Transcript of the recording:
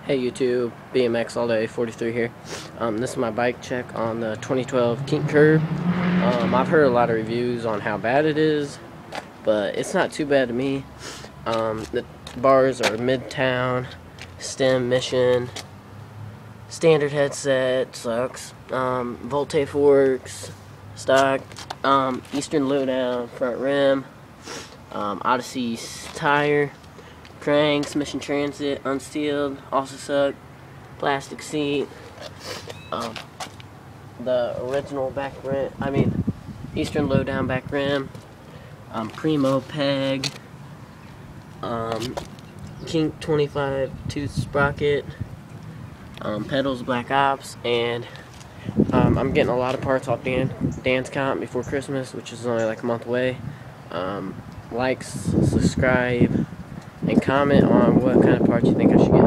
Hey YouTube, BMX all day, 43 here. This is my bike check on the 2012 Kink curb. I've heard a lot of reviews on how bad it is, but it's not too bad to me. The bars are Midtown, stem, mission, standard headset, sucks, Volte forks, stock, Eastern lowdown, front rim, Odyssey tire, cranks, Mission Transit, unsealed, also suck, plastic seat, the original back rim, Eastern lowdown back rim, Primo peg, Kink 25 tooth sprocket, pedals Black Ops, and I'm getting a lot of parts off Dan's comp before Christmas, which is only like a month away. Like, subscribe, and comment on what kind of parts you think I should get.